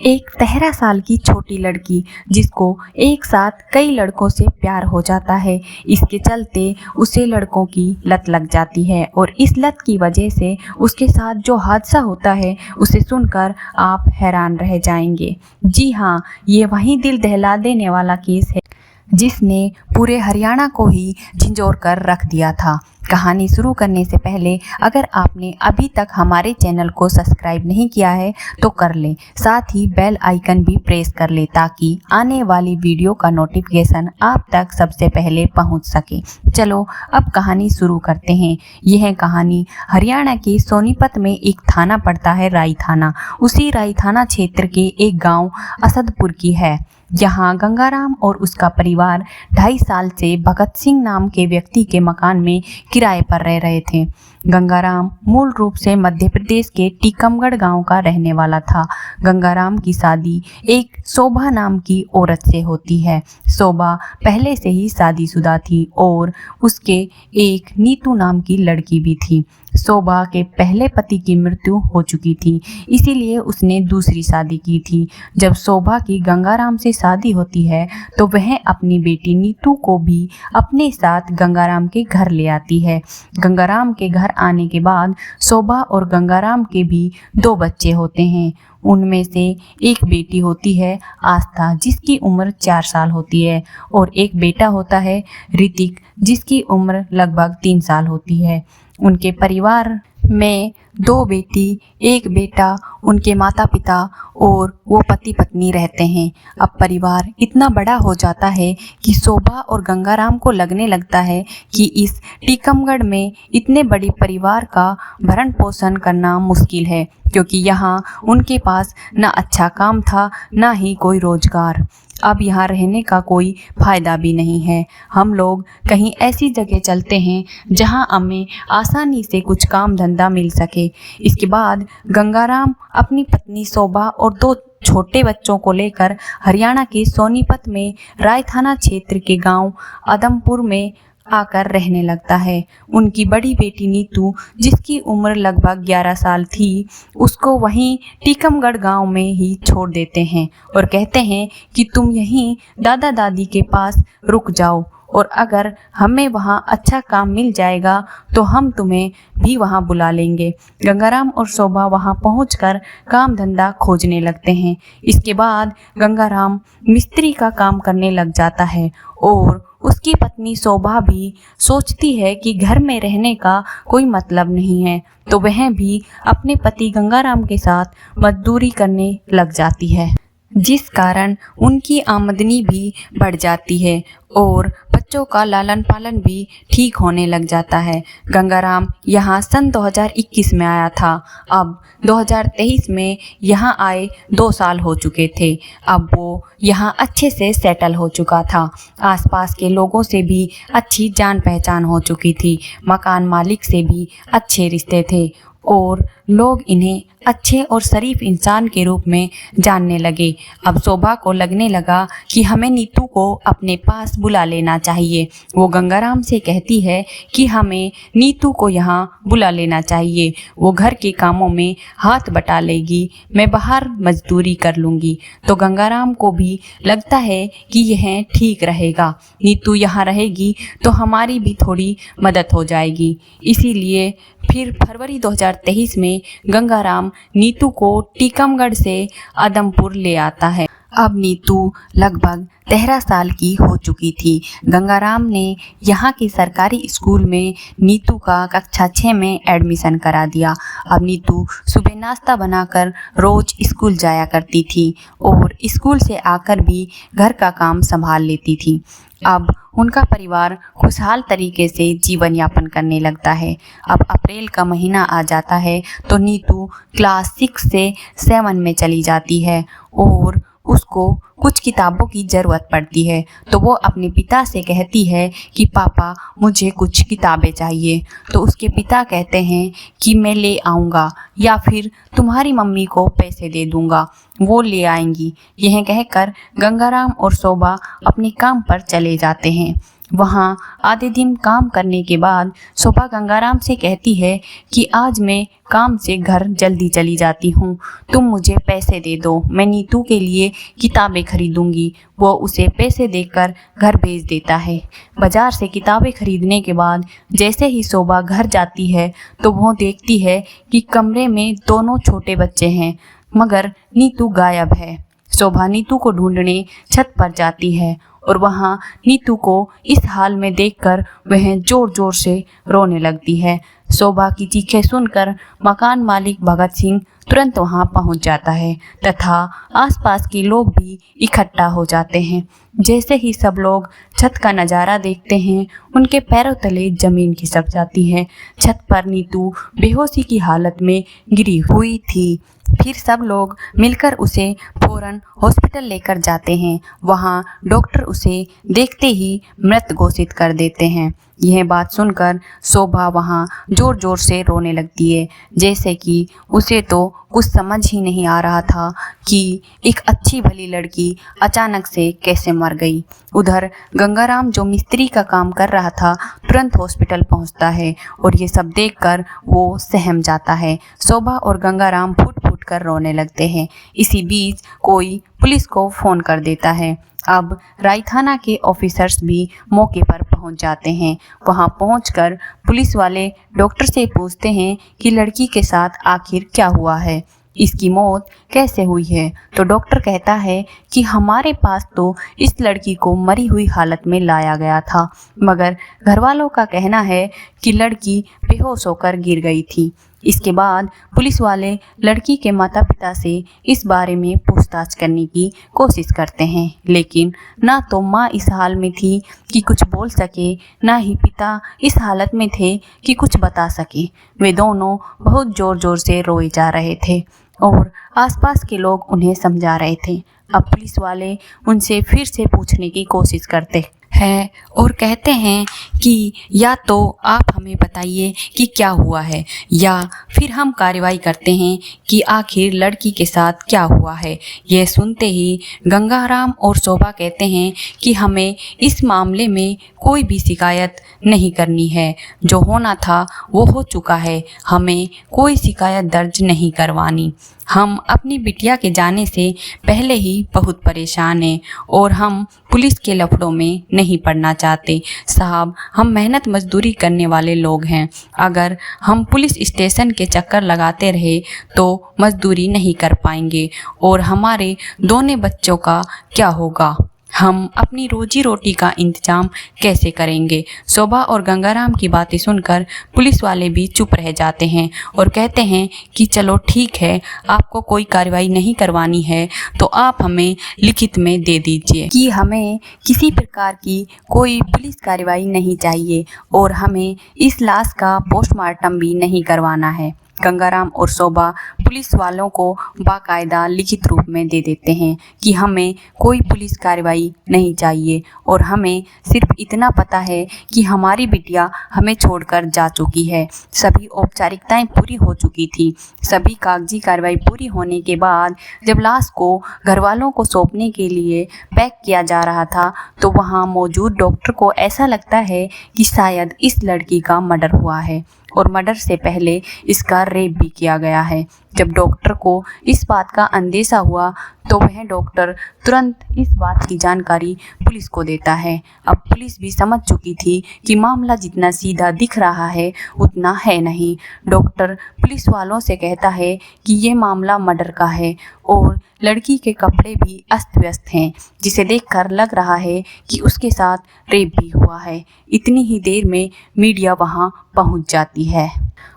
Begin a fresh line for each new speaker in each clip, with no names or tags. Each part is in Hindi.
एक 13 साल की छोटी लड़की जिसको एक साथ कई लड़कों से प्यार हो जाता है। इसके चलते उसे लड़कों की लत लग जाती है और इस लत की वजह से उसके साथ जो हादसा होता है उसे सुनकर आप हैरान रह जाएंगे। जी हाँ, ये वही दिल दहला देने वाला केस है जिसने पूरे हरियाणा को ही झंझोर कर रख दिया था। कहानी शुरू करने से पहले अगर आपने अभी तक हमारे चैनल को सब्सक्राइब नहीं किया है तो कर लें, साथ ही बेल आइकन भी प्रेस कर लें ताकि आने वाली वीडियो का नोटिफिकेशन आप तक सबसे पहले पहुंच सके। चलो अब कहानी शुरू करते हैं। यह कहानी हरियाणा के सोनीपत में एक थाना पड़ता है, राई थाना। उसी राई थाना क्षेत्र के एक गाँव असदपुर की है। यहाँ गंगाराम और उसका परिवार 2.5 साल से भगत सिंह नाम के व्यक्ति के मकान में किराए पर रह रहे थे। गंगाराम मूल रूप से मध्य प्रदेश के टीकमगढ़ गांव का रहने वाला था। गंगाराम की शादी एक शोभा नाम की औरत से होती है। शोभा पहले से ही शादीशुदा थी और उसके एक नीतू नाम की लड़की भी थी। शोभा के पहले पति की मृत्यु हो चुकी थी, इसीलिए उसने दूसरी शादी की थी। जब शोभा की गंगाराम से शादी होती है तो वह अपनी बेटी नीतू को भी अपने साथ गंगाराम के घर ले आती है। गंगाराम के घर आने के बाद शोभा और गंगाराम के भी 2 बच्चे होते हैं। उनमें से एक बेटी होती है आस्था, जिसकी उम्र 4 साल होती है, और एक बेटा होता है ऋतिक, जिसकी उम्र लगभग 3 साल होती है। उनके परिवार में 2 बेटी, 1 बेटा, उनके माता पिता और वो पति पत्नी रहते हैं। अब परिवार इतना बड़ा हो जाता है कि शोभा और गंगाराम को लगने लगता है कि इस टीकमगढ़ में इतने बड़े परिवार का भरण पोषण करना मुश्किल है, क्योंकि यहाँ उनके पास ना अच्छा काम था ना ही कोई रोजगार। अब यहाँ रहने का कोई फ़ायदा भी नहीं है। हम लोग कहीं ऐसी जगह चलते हैं जहाँ हमें आसानी से कुछ काम धंधा मिल सके। इसके बाद गंगाराम अपनी पत्नी शोभा और 2 छोटे बच्चों को लेकर हरियाणा के सोनीपत में राय थाना क्षेत्र के गांव आदमपुर में आकर रहने लगता है। उनकी बड़ी बेटी नीतू, जिसकी उम्र लगभग 11 साल थी, उसको वहीं टीकमगढ़ गांव में ही छोड़ देते हैं और कहते हैं कि तुम यहीं दादा दादी के पास रुक जाओ, और अगर हमें वहाँ अच्छा काम मिल जाएगा तो हम तुम्हें भी वहाँ बुला लेंगे। गंगाराम और शोभा वहाँ पहुंचकर काम धंधा खोजने लगते हैं। इसके बाद गंगाराम मिस्त्री का काम करने लग जाता है और उसकी पत्नी शोभा भी सोचती है कि घर में रहने का कोई मतलब नहीं है, तो वह भी अपने पति गंगाराम के साथ मजदूरी करने लग जाती है, जिस कारण उनकी आमदनी भी बढ़ जाती है और बच्चों का लालन पालन भी ठीक होने लग जाता है। गंगाराम यहाँ सन 2021 में आया था। अब 2023 में यहाँ आए 2 साल हो चुके थे। अब वो यहाँ अच्छे से सेटल हो चुका था। आसपास के लोगों से भी अच्छी जान पहचान हो चुकी थी। मकान मालिक से भी अच्छे रिश्ते थे और लोग इन्हें अच्छे और शरीफ इंसान के रूप में जानने लगे। अब शोभा को लगने लगा कि हमें नीतू को अपने पास बुला लेना चाहिए। वो गंगाराम से कहती है कि हमें नीतू को यहाँ बुला लेना चाहिए, वो घर के कामों में हाथ बटा लेगी, मैं बाहर मजदूरी कर लूँगी। तो गंगाराम को भी लगता है कि यह ठीक रहेगा, नीतू यहाँ रहेगी तो हमारी भी थोड़ी मदद हो जाएगी। इसीलिए फिर फरवरी 2023 में गंगाराम नीतू को टीकमगढ़ से आदमपुर ले आता है। अब नीतू लगभग 13 साल की हो चुकी थी। गंगाराम ने यहाँ के सरकारी स्कूल में नीतू का कक्षा 6 में एडमिशन करा दिया। अब नीतू सुबह नाश्ता बनाकर रोज स्कूल जाया करती थी और स्कूल से आकर भी घर का काम संभाल लेती थी। अब उनका परिवार खुशहाल तरीके से जीवन यापन करने लगता है। अब अप्रैल का महीना आ जाता है तो नीतू क्लास 6 से 7 में चली जाती है और उसको कुछ किताबों की ज़रूरत पड़ती है, तो वो अपने पिता से कहती है कि पापा मुझे कुछ किताबें चाहिए। तो उसके पिता कहते हैं कि मैं ले आऊँगा या फिर तुम्हारी मम्मी को पैसे दे दूँगा, वो ले आएंगी। यह कहकर गंगाराम और शोभा अपने काम पर चले जाते हैं। वहाँ आधे दिन काम करने के बाद शोभा गंगाराम से कहती है कि आज मैं काम से घर जल्दी चली जाती हूँ, तुम मुझे पैसे दे दो, मैं नीतू के लिए किताबें खरीदूंगी। वो उसे पैसे देकर घर भेज देता है। बाजार से किताबें खरीदने के बाद जैसे ही शोभा घर जाती है तो वो देखती है कि कमरे में दोनों छोटे बच्चे हैं, मगर नीतू गायब है। शोभा नीतू को ढूंढने छत पर जाती है और वहाँ नीतू को इस हाल में देखकर वह जोर जोर से रोने लगती है। शोभा की चीखें सुनकर मकान मालिक भगत सिंह तुरंत वहां पहुंच जाता है तथा आसपास के लोग भी इकट्ठा हो जाते हैं। जैसे ही सब लोग छत का नज़ारा देखते हैं, उनके पैरों तले जमीन खिसक जाती है। छत पर नीतू बेहोशी की हालत में गिरी हुई थी। फिर सब लोग मिलकर उसे फौरन हॉस्पिटल लेकर जाते हैं। वहाँ डॉक्टर उसे देखते ही मृत घोषित कर देते हैं। यह बात सुनकर शोभा वहाँ जोर जोर से रोने लगती है, जैसे कि उसे तो कुछ समझ ही नहीं आ रहा था कि एक अच्छी भली लड़की अचानक से कैसे मर गई। उधर गंगाराम जो मिस्त्री का काम कर रहा था तुरंत हॉस्पिटल पहुंचता है और ये सब देखकर वो सहम जाता है। शोभा और गंगाराम फूट फूट कर रोने लगते हैं। इसी बीच कोई पुलिस को फ़ोन कर देता है। अब राय थाना के ऑफिसर्स भी मौके पर पहुंच जाते हैं। वहां पहुंचकर पुलिस वाले डॉक्टर से पूछते हैं कि लड़की के साथ आखिर क्या हुआ है, इसकी मौत कैसे हुई है। तो डॉक्टर कहता है कि हमारे पास तो इस लड़की को मरी हुई हालत में लाया गया था, मगर घरवालों का कहना है कि लड़की बेहोश होकर गिर गई थी। इसके बाद पुलिस वाले लड़की के माता पिता से इस बारे में पूछताछ करने की कोशिश करते हैं, लेकिन ना तो माँ इस हाल में थी कि कुछ बोल सके, ना ही पिता इस हालत में थे कि कुछ बता सके। वे दोनों बहुत ज़ोर ज़ोर से रोए जा रहे थे और आसपास के लोग उन्हें समझा रहे थे। अब पुलिस वाले उनसे फिर से पूछने की कोशिश करते हैं और कहते हैं कि या तो आप हमें बताइए कि क्या हुआ है, या फिर हम कार्रवाई करते हैं कि आखिर लड़की के साथ क्या हुआ है। यह सुनते ही गंगाराम और शोभा कहते हैं कि हमें इस मामले में कोई भी शिकायत नहीं करनी है, जो होना था वो हो चुका है, हमें कोई शिकायत दर्ज नहीं करवानी। हम अपनी बिटिया के जाने से पहले ही बहुत परेशान हैं और हम पुलिस के लफड़ों में नहीं पड़ना चाहते। साहब, हम मेहनत मजदूरी करने वाले लोग हैं। अगर हम पुलिस स्टेशन के चक्कर लगाते रहे तो मजदूरी नहीं कर पाएंगे और हमारे दोनों बच्चों का क्या होगा, हम अपनी रोजी रोटी का इंतजाम कैसे करेंगे। शोभा और गंगाराम की बातें सुनकर पुलिस वाले भी चुप रह जाते हैं और कहते हैं कि चलो ठीक है, आपको कोई कार्रवाई नहीं करवानी है तो आप हमें लिखित में दे दीजिए कि हमें किसी प्रकार की कोई पुलिस कार्रवाई नहीं चाहिए और हमें इस लाश का पोस्टमार्टम भी नहीं करवाना है। गंगाराम और शोभा पुलिस वालों को बाकायदा लिखित रूप में दे देते हैं कि हमें कोई पुलिस कार्रवाई नहीं चाहिए और हमें सिर्फ इतना पता है कि हमारी बिटिया हमें छोड़कर जा चुकी है। सभी औपचारिकताएं पूरी हो चुकी थी। सभी कागजी कार्रवाई पूरी होने के बाद जब लाश को घरवालों को सौंपने के लिए पैक किया जा रहा था तो वहाँ मौजूद डॉक्टर को ऐसा लगता है कि शायद इस लड़की का मर्डर हुआ है और मर्डर से पहले इसका रेप भी किया गया है। जब डॉक्टर को इस बात का अंदेशा हुआ तो वह डॉक्टर तुरंत इस बात की जानकारी पुलिस को देता है। अब पुलिस भी समझ चुकी थी कि मामला जितना सीधा दिख रहा है उतना है नहीं। डॉक्टर पुलिस वालों से कहता है कि ये मामला मर्डर का है और लड़की के कपड़े भी अस्त व्यस्त हैं, जिसे देखकर लग रहा है कि उसके साथ रेप भी हुआ है। इतनी ही देर में मीडिया वहां पहुंच जाती है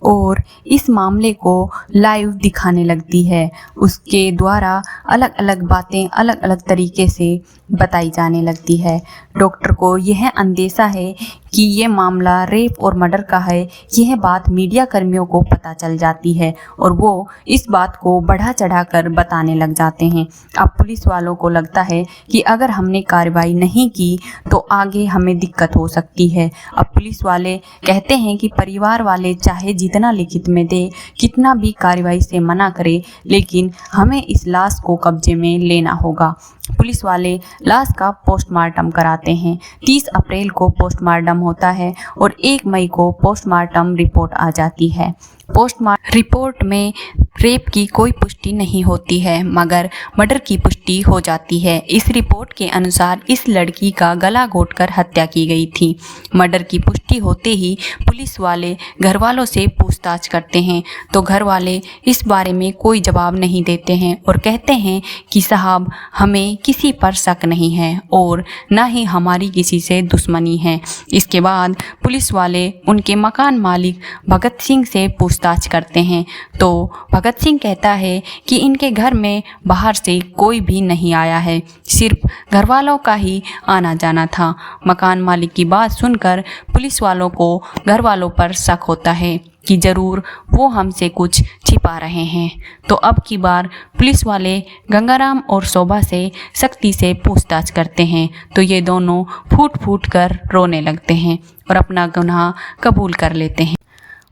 और इस मामले को लाइव दिखाने लगती है। उसके द्वारा अलग अलग बातें अलग अलग तरीके से बताई जाने लगती है। डॉक्टर को यह अंदेशा है कि ये मामला रेप और मर्डर का है। यह बात मीडिया कर्मियों को पता चल जाती है और वो इस बात को बढ़ा चढ़ाकर बताने लग जाते हैं। अब पुलिस वालों को लगता है कि अगर हमने कार्रवाई नहीं की तो आगे हमें दिक्कत हो सकती है। अब पुलिस वाले कहते हैं कि परिवार वाले चाहे कितना लिखित में दे, कितना भी कार्रवाई से मना करे, लेकिन हमें इस लाश को कब्जे में लेना होगा। पुलिस वाले लाश का पोस्टमार्टम कराते हैं। 30 अप्रैल को पोस्टमार्टम होता है और 1 मई को पोस्टमार्टम रिपोर्ट आ जाती है। पोस्टमार्टम रिपोर्ट में रेप की कोई पुष्टि नहीं होती है, मगर मर्डर की पुष्टि हो जाती है। इस रिपोर्ट के अनुसार इस लड़की का गला घोंटकर हत्या की गई थी। मर्डर की पुष्टि होते ही पुलिस वाले घर वालों से पूछताछ करते हैं, तो घर वाले इस बारे में कोई जवाब नहीं देते हैं और कहते हैं कि साहब, हमें किसी पर शक नहीं है और ना ही हमारी किसी से दुश्मनी है। इसके बाद पुलिस वाले उनके मकान मालिक भगत सिंह से पूछताछ करते हैं, तो भगत सिंह कहता है कि इनके घर में बाहर से कोई भी नहीं आया है, सिर्फ घर वालों का ही आना जाना था। मकान मालिक की बात सुनकर पुलिस वालों को घर वालों पर शक होता है कि ज़रूर वो हमसे कुछ छिपा रहे हैं। तो अब की बार पुलिस वाले गंगाराम और शोभा से सख्ती से पूछताछ करते हैं, तो ये दोनों फूट फूट कर रोने लगते हैं और अपना गुनाह कबूल कर लेते हैं।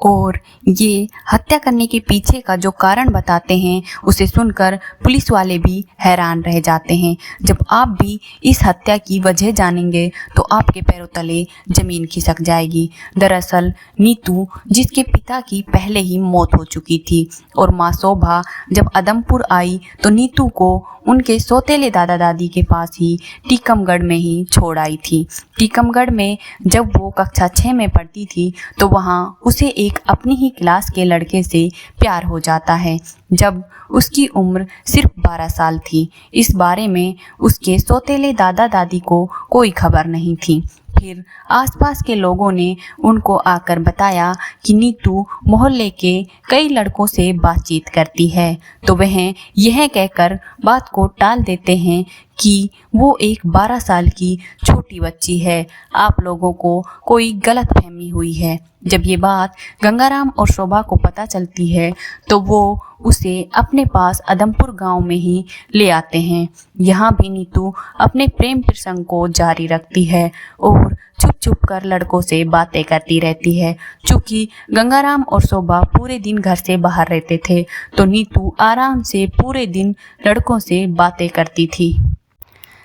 और ये हत्या करने के पीछे का जो कारण बताते हैं, उसे सुनकर पुलिस वाले भी हैरान रह जाते हैं। जब आप भी इस हत्या की वजह जानेंगे तो आपके पैरों तले ज़मीन खिसक जाएगी। दरअसल नीतू, जिसके पिता की पहले ही मौत हो चुकी थी, और माँ शोभा जब अदमपुर आई तो नीतू को उनके सौतेले दादा दादी के पास ही टीकमगढ़ में ही छोड़ आई थी। टीकमगढ़ में जब वो कक्षा 6 में पढ़ती थी तो वहाँ उसे एक अपनी ही क्लास के लड़के से प्यार हो जाता है, जब उसकी उम्र सिर्फ 12 साल थी। इस बारे में उसके सौतेले दादा दादी को कोई खबर नहीं थी। फिर आसपास के लोगों ने उनको आकर बताया कि नीतू मोहल्ले के कई लड़कों से बातचीत करती है, तो वह यह कहकर बात को टाल देते हैं कि वो एक 12 साल की छोटी बच्ची है, आप लोगों को कोई गलतफहमी हुई है। जब ये बात गंगाराम और शोभा को पता चलती है तो वो उसे अपने पास अदमपुर गांव में ही ले आते हैं। यहाँ भी नीतू अपने प्रेम प्रसंग को जारी रखती है और छुप छुप कर लड़कों से बातें करती रहती है। चूँकि गंगाराम और शोभा पूरे दिन घर से बाहर रहते थे, तो नीतू आराम से पूरे दिन लड़कों से बातें करती थी।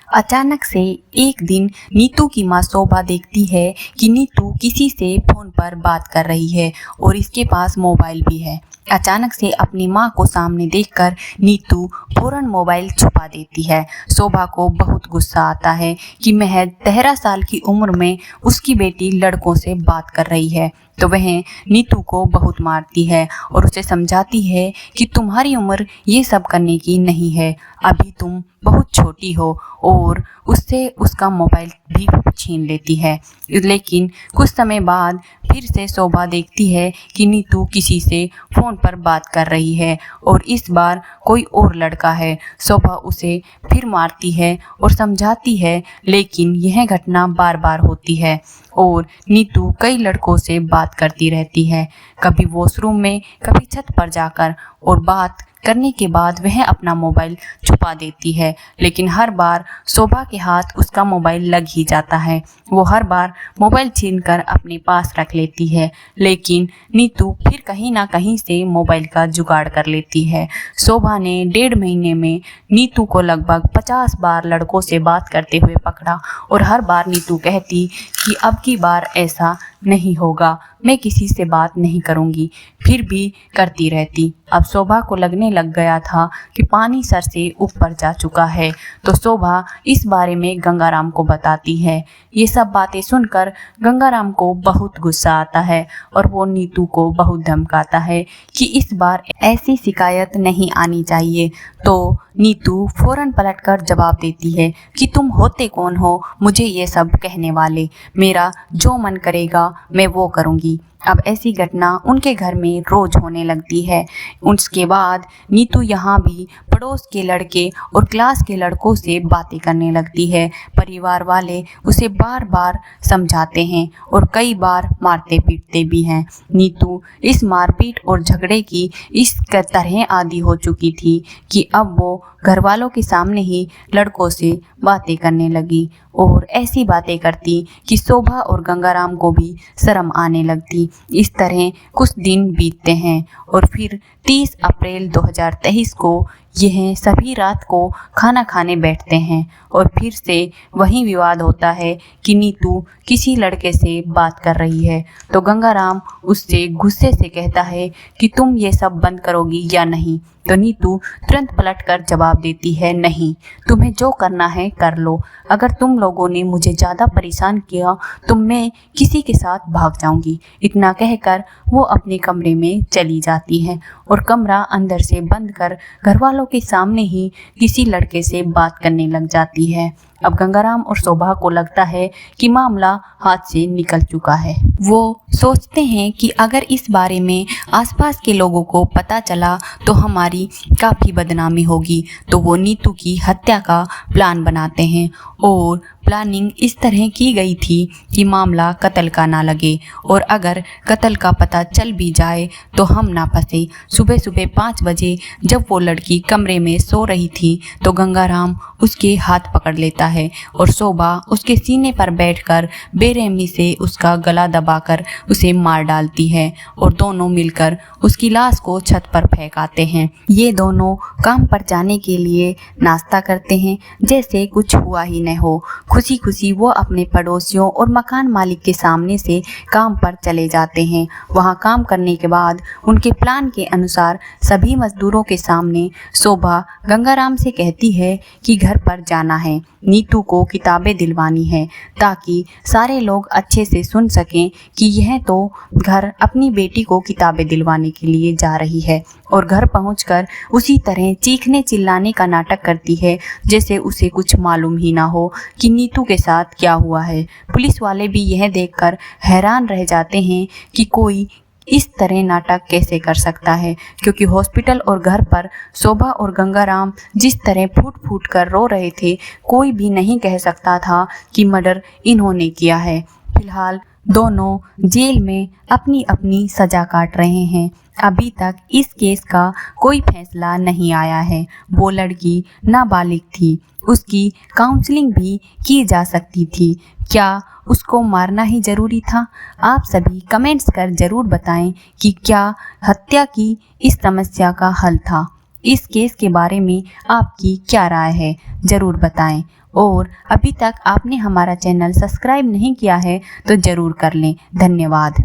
अचानक से एक दिन नीतू की माँ शोभा देखती है कि नीतू किसी से फ़ोन पर बात कर रही है और इसके पास मोबाइल भी है। अचानक से अपनी माँ को सामने देखकर नीतू फौरन मोबाइल छुपा देती है। शोभा को बहुत गुस्सा आता है कि महज 13 साल की उम्र में उसकी बेटी लड़कों से बात कर रही है, तो वह नीतू को बहुत मारती है और उसे समझाती है कि तुम्हारी उम्र ये सब करने की नहीं है, अभी तुम बहुत छोटी हो, और उससे उसका मोबाइल भी छीन लेती है। लेकिन कुछ समय बाद फिर से शोभा देखती है कि नीतू किसी से फ़ोन पर बात कर रही है और इस बार कोई और लड़का है। शोभा उसे फिर मारती है और समझाती है, लेकिन यह घटना बार बार होती है और नीतू कई लड़कों से बात करती रहती है, कभी वॉशरूम में, कभी छत पर जाकर, और बात करने के बाद वह अपना मोबाइल छुपा देती है। लेकिन हर बार शोभा के हाथ उसका मोबाइल लग ही जाता है। वो हर बार मोबाइल छीनकर अपने पास रख लेती है, लेकिन नीतू फिर कहीं ना कहीं से मोबाइल का जुगाड़ कर लेती है। शोभा ने 1.5 महीने में नीतू को लगभग 50 बार लड़कों से बात करते हुए पकड़ा और हर बार नीतू कहती कि अब की बार ऐसा नहीं होगा, मैं किसी से बात नहीं करूंगी, फिर भी करती रहती। अब शोभा को लगने लग गया था कि पानी सर से ऊपर जा चुका है, तो शोभा इस बारे में गंगाराम को बताती है। ये सब बातें सुनकर गंगाराम को बहुत गुस्सा आता है और वो नीतू को बहुत धमकाता है कि इस बार ऐसी शिकायत नहीं आनी चाहिए। तो नीतू फौरन पलटकर जवाब देती है कि तुम होते कौन हो मुझे ये सब कहने वाले, मेरा जो मन करेगा मैं वो करूँगी। अब ऐसी घटना उनके घर में रोज होने लगती है। उसके बाद नीतू यहाँ भी पड़ोस के लड़के और क्लास के लड़कों से बातें करने लगती है। परिवार वाले उसे बार बार समझाते हैं और कई बार मारते पीटते भी हैं। नीतू इस मारपीट और झगड़े की इस तरह आदी हो चुकी थी कि अब वो घर वालों के सामने ही लड़कों से बातें करने लगी और ऐसी बातें करती कि शोभा और गंगाराम को भी शर्म आने लगती। जाऊंगी। इस तरह कुछ दिन बीतते हैं और फिर 30 अप्रैल 2023 को यह सभी रात को खाना खाने बैठते हैं और फिर से वही विवाद होता है कि नीतू किसी लड़के से बात कर रही है। तो गंगाराम उससे गुस्से से कहता है कि तुम ये सब बंद करोगी या नहीं। तो नीतू तुरंत पलटकर जवाब देती है, नहीं, तुम्हें जो करना है कर लो। अगर तुम लोगों ने मुझे ज़्यादा परेशान किया तो मैं किसी के साथ भाग जाऊंगी। इतना कहकर वो अपने कमरे में चली जाती है और कमरा अंदर से बंद कर घरवालों के सामने ही किसी लड़के से बात करने लग जाती है। अब गंगाराम और शोभा को लगता है कि मामला हाथ से निकल चुका है। वो सोचते हैं कि अगर इस बारे में आसपास के लोगों को पता चला तो हमारी काफ़ी बदनामी होगी। तो वो नीतू की हत्या का प्लान बनाते हैं और प्लानिंग इस तरह की गई थी कि मामला कत्ल का ना लगे और अगर कत्ल का पता चल भी जाए तो हम ना फंसे। सुबह सुबह 5 बजे जब वो लड़की कमरे में सो रही थी तो गंगाराम उसके हाथ पकड़ लेता है और शोभा उसके सीने पर बैठकर बेरहमी से उसका गला दबाकर उसे मार डालती है और दोनों मिलकर उसकी लाश को छत पर फेंक आते हैं। ये दोनों काम पर जाने के लिए नाश्ता करते हैं जैसे कुछ हुआ ही न हो। खुशी खुशी वो अपने पड़ोसियों और मकान मालिक के सामने से काम पर चले जाते हैं। वहाँ काम करने के बाद उनके प्लान के अनुसार सभी मजदूरों के सामने शोभा गंगाराम से कहती है कि घर पर जाना है, नीतू को किताबें दिलवानी है ताकि सारे लोग अच्छे से सुन सकें कि यह तो घर अपनी बेटी को किताबें दिलवाने के लिए जा रही है। और घर पहुंचकर उसी तरह चीखने चिल्लाने का नाटक करती है जैसे उसे कुछ मालूम ही ना हो कि नीतू के साथ क्या हुआ है। पुलिस वाले भी यह देखकर हैरान रह जाते हैं कि कोई इस तरह नाटक कैसे कर सकता है, क्योंकि हॉस्पिटल और घर पर शोभा और गंगाराम जिस तरह फूट फूट कर रो रहे थे, कोई भी नहीं कह सकता था कि मर्डर इन्होंने किया है। फिलहाल दोनों जेल में अपनी अपनी सजा काट रहे हैं। अभी तक इस केस का कोई फैसला नहीं आया है। वो लड़की नाबालिग थी, उसकी काउंसलिंग भी की जा सकती थी। क्या उसको मारना ही ज़रूरी था? आप सभी कमेंट्स कर ज़रूर बताएं कि क्या हत्या की इस समस्या का हल था। इस केस के बारे में आपकी क्या राय है, ज़रूर बताएं। और अभी तक आपने हमारा चैनल सब्सक्राइब नहीं किया है तो ज़रूर कर लें। धन्यवाद।